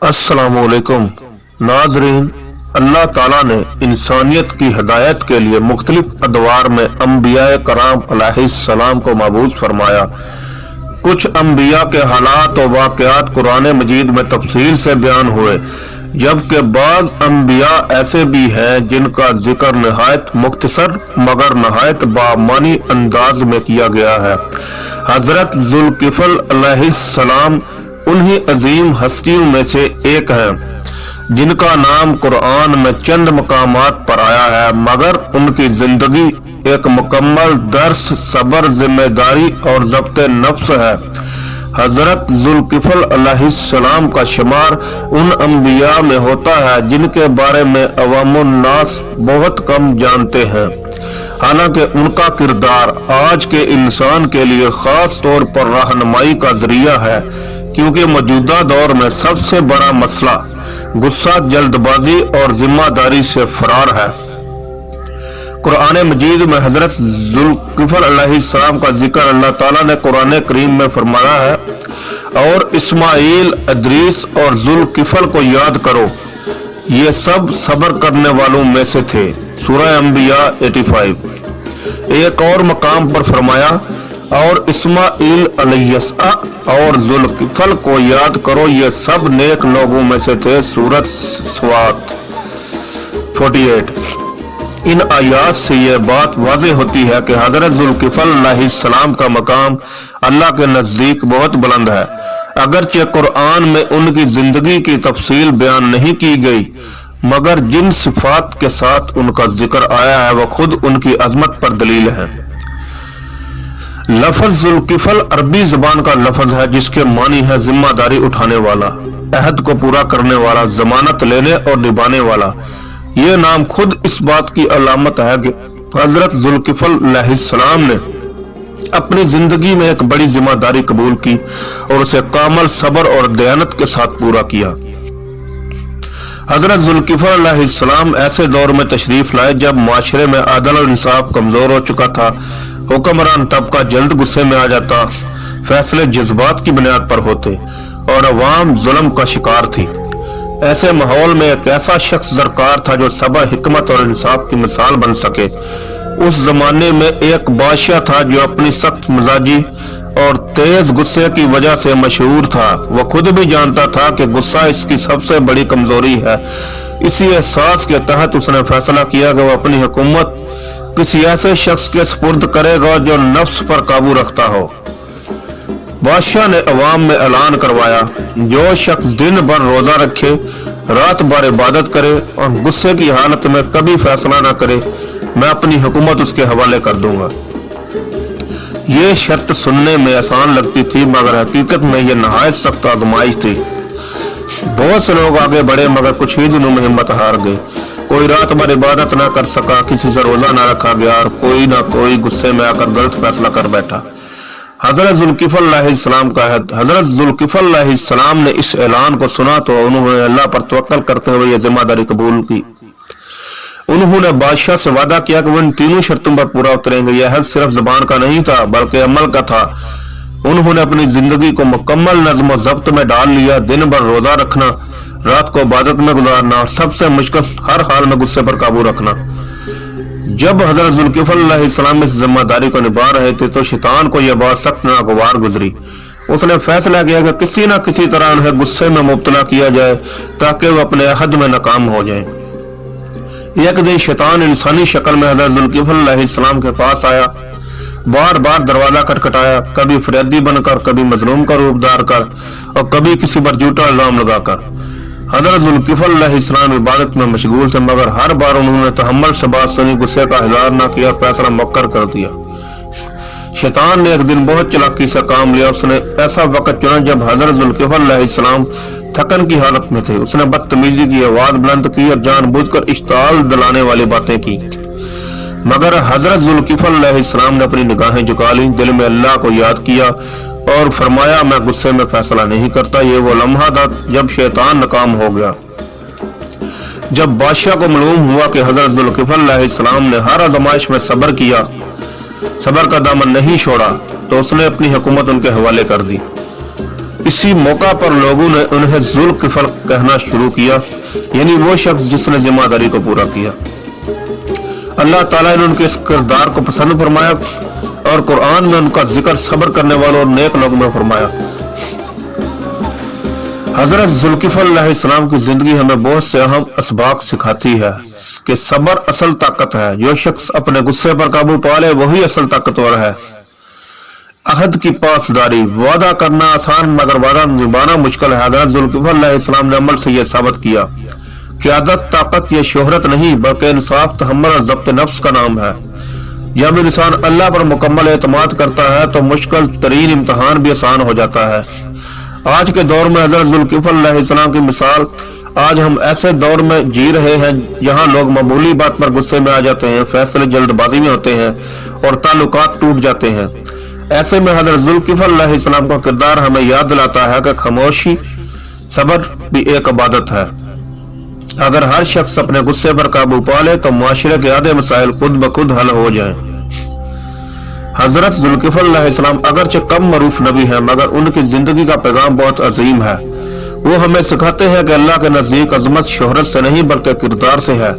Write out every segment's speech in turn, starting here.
अस्सलाम वालेकुम नाजरीन। अल्लाह ताला ने इंसानियत की हिदायत के लिए मुख्तलिफ अदवार में अम्बिया कराम अलैहिस्सलाम को मबूस फरमाया। कुछ अम्बिया के हालात और वाक़यात कुरान मजीद में तफसील से बयान हुए, जबकि बाज़ अम्बिया ऐसे भी हैं जिनका जिक्र नहायत मुख्तसर मगर नहायत बामानी अंदाज में किया गया है। हजरत जुल्किफल अलैहिस्सलाम उन्हीं अजीम हस्तियों में से एक हैं जिनका नाम कुरान में चंद मकामात पर आया है, मगर उनकी जिंदगी एक मुकम्मल दर्स, सब्र, जिम्मेदारी और ज़ब्त नफ्स है। हजरत जुल्किफल अलैहिस्सलाम का शुमार उन अम्बिया में होता है जिनके बारे में अवामुन्नास बहुत कम जानते हैं। हालांकि उनका किरदार आज के इंसान के लिए खास तौर पर रहनुमाई का जरिया है, क्योंकि मौजूदा दौर में सबसे बड़ा मसला गुस्सा, जल्दबाजी और जिम्मेदारी से फरार है। कुरान मजीद में हजरत जुल्किफल अलैहिस्सलाम का जिक्र अल्लाह ताला ने कुरान करीम में फरमाया है, और इस्माइल, इदरीस और जुल्किफल को याद करो, ये सब सब्र करने वालों में से थे। सूरह अंबिया 85। एक और मकाम पर फरमाया, और इस्माइल अलैहिस्सलाम और जुल्किफल को याद करो, ये सब नेक लोगों में से थे। सूरत स्वात 48। इन आयात से यह बात वाज़ेह होती है कि हजरत जुल्किफल अलैहिस्सलाम का मकाम अल्लाह के नज़दीक बहुत बुलंद है। अगरचे कुरान में उनकी जिंदगी की तफसील बयान नहीं की गई, मगर जिन सिफात के साथ उनका जिक्र आया है वह खुद उनकी अजमत पर दलील है। लफ्ज़ जुल्किफल अरबी ज़बान का लफ्ज़ है जिसके मानी है जिम्मेदारी उठाने वाला, अहद को पूरा करने वाला, जमानत लेने और निभाने वाला। ये नाम खुद इस बात की अलामत है कि हजरत जुल्किफल अलैहिस्सलाम ने अपनी जिंदगी में एक बड़ी जिम्मेदारी कबूल की और उसे कामल सब्र और दयानत के साथ पूरा किया। हजरत जुल्किफल अलैहिस्सलाम ऐसे दौर में तशरीफ लाए जब माशरे में अदल और इंसाफ कमजोर हो चुका था। हुक्मरान तबका जल्द गुस्से में आ जाता, फैसले जज्बात की बुनियाद पर होते और अवाम जुल्म का शिकार थी। ऐसे माहौल में एक ऐसा शख्स दरकार था जो सब्र, हिकमत और इंसाफ की मिसाल बन सके। उस जमाने में एक बादशाह था जो अपनी सख्त मिजाजी और तेज गुस्से की वजह से मशहूर था। वह खुद भी जानता था कि गुस्सा इसकी सबसे बड़ी कमजोरी है। इसी एहसास के तहत उसने फैसला किया कि वह अपनी हुकूमत किसी ऐसे शख्स के सुपुर्द करेगा जो नफ्स पर काबू रखता हो। बादशाह ने अवाम में ऐलान करवाया, जो शख्स दिन भर रोजा रखे, रात भर इबादत करे और गुस्से की हालत में कभी फैसला ना करे, मैं अपनी हुकूमत उसके हवाले कर दूंगा। ये शर्त सुनने में आसान लगती थी, मगर हकीकत में यह नहायत सख्त आजमाइश थी। बहुत से लोग आगे बढ़े, मगर कुछ ही दिनों में हिम्मत हार गए। कोई रात भर इबादत ना कर सका, किसी से रोजा ना रखा गया और कोई ना कोई गुस्से में आकर गलत फैसला कर बैठा। हजरत जुल्किफल अलैहिस्सलाम का है। हजरत जुल्किफल अलैहिस्सलाम ने इस ऐलान को सुना तो उन्होंने अल्लाह पर तवक्कल करते हुए यह जिम्मेदारी कबूल की। उन्होंने बादशाह से वादा किया कि वो इन तीनों शर्तों पर पूरा उतरेंगे। यह हद सिर्फ जुबान का नहीं था बल्कि अमल का था। उन्होंने अपनी जिंदगी को मुकम्मल नज़्म और ज़ब्त में डाल लिया। दिन भर रोजा रखना, रात को इबादत में गुजारना और सबसे मुश्किल हर हाल में गुस्से पर काबू रखना। जब हजरत जुल्किफल अलैहिस्सलाम इस जिम्मेदारी को निभा रहे थे तो शैतान को यह बात सख्त नागवार गुजरी। उसने फैसला किया कि किसी न किसी तरह उन्हें गुस्से में मुब्तला किया जाए ताकि वह अपने अहद में नाकाम हो जाए। एक दिन शैतान इंसानी शक्ल में हजरत जुल्किफल अलैहिस्सलाम के पास आया। बार बार दरवाजा खटखटाया, कभी फरियादी बनकर, कभी मजलूम का रूप धार कर और कभी किसी पर झूठा इल्जाम लगाकर। हजरत जुल्किफल अलैहिस्सलाम इबादत में मशगूल थे, मगर हर बार उन्होंने तहम्मुल से बात सुनी, गुस्से का इज़हार न किया और फैसला मुकर्रर कर दिया। शैतान ने एक दिन बहुत चालाकी से काम लिया। उसने ऐसा वक्त चुना जब हजरत जुल्किफल अलैहिस्सलाम थकन की हालत में थे। उसने बदतमीजी की, आवाज बुलंद की और जानबूझकर इश्ताल दिलाने वाली बातें की। मगर हजरत जुल्किफल अलैहिस्सलाम ने अपनी निगाहें झुका ली, दिल में अल्लाह को याद किया और फरमाया, मैं गुस्से में फैसला नहीं करता। ये वो लम्हा था जब शैतान नाकाम हो गया। जब बादशाह को मालूम हुआ कि हजरत जुल्किफल अलैहिस्सलाम ने हर आजमाइश में सब्र किया, सब्र का दामन नहीं छोड़ा, तो उसने अपनी हुकूमत उनके हवाले कर दी। इसी मौका पर लोगों ने उन्हें जुल्किफल कहना शुरू किया, यानी वो शख्स जिसने जिम्मेदारी को पूरा किया। अल्लाह ताला ने उनके इस किरदार को पसंद फरमाया और कुरान में उनका जिक्र सब्र करने वालों और नेक लोगों में फरमाया। हजरत जुल्किफल अलैहिस्सलाम की जिंदगी हमें बहुत से अहम असबाक सिखाती है कि सब्र असल ताकत है। जो शख्स अपने गुस्से पर काबू पा ले वही असल ताकतवर है। अहद की पासदारी, वादा करना आसान मगर वादा निभाना मुश्किल है। हजरत जुल्किफल अलैहिस्सलाम ने अमल से यह साबित किया कि आदत ताकत या शोहरत नहीं बल्कि इंसाफ, तहम्मुल और ज़ब्त नफ्स का नाम है। जब इंसान अल्लाह पर मुकम्मल एतमाद करता है तो मुश्किल तरीन इम्तहान भी आसान हो जाता है। आज के दौर में हजरत जुल्किफल अलैहिस्सलाम की मिसाल, आज हम ऐसे दौर में जी रहे हैं जहां लोग मामूली बात पर गुस्से में आ जाते हैं, फैसले जल्दबाजी में होते हैं और ताल्लुकात टूट जाते हैं। ऐसे में हजरत जुल्किफल अलैहिस्सलाम का किरदार हमें याद दिलाता है कि खामोशी, सब्र भी एक इबादत है। अगर हर शख्स अपने गुस्से पर काबू पा ले तो मुआशरे के आधे मसाइल खुद ब खुद हल हो जाएं। हजरत जुल्किफल अलैहिस्सलाम अगरचे कम मरूफ नबी हैं मगर उनकी जिंदगी का पैगाम बहुत अजीम है। वो हमें सिखाते हैं कि अल्लाह के नजदीक अजमत शोहरत से नहीं बल्कि किरदार से है।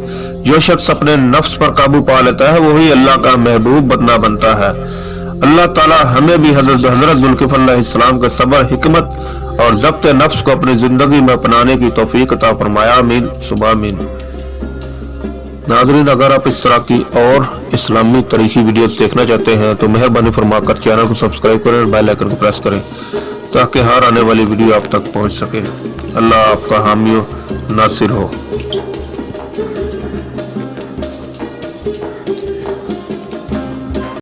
जो शख्स अपने नफ्स पर काबू पा लेता है वही अल्लाह का महबूब बनता है। अल्लाह ताला हमें भी हजरत जुल्किफल अलैहिस्सलाम के सब्र, हिकमत और ज़ब्त नफ्स को अपनी जिंदगी में अपनाने की तौफीक अता फरमाया। आमीन सुबह आमीन। नाज़रीन, अगर आप इस तरह की और इस्लामी तरीकी वीडियोस देखना चाहते हैं तो मेहरबानी फरमाकर चैनल को सब्सक्राइब करें और बेल आइकन को प्रेस करें ताकि हर आने वाली वीडियो आप तक पहुंच सके। अल्लाह आपका हामी नासिर हो।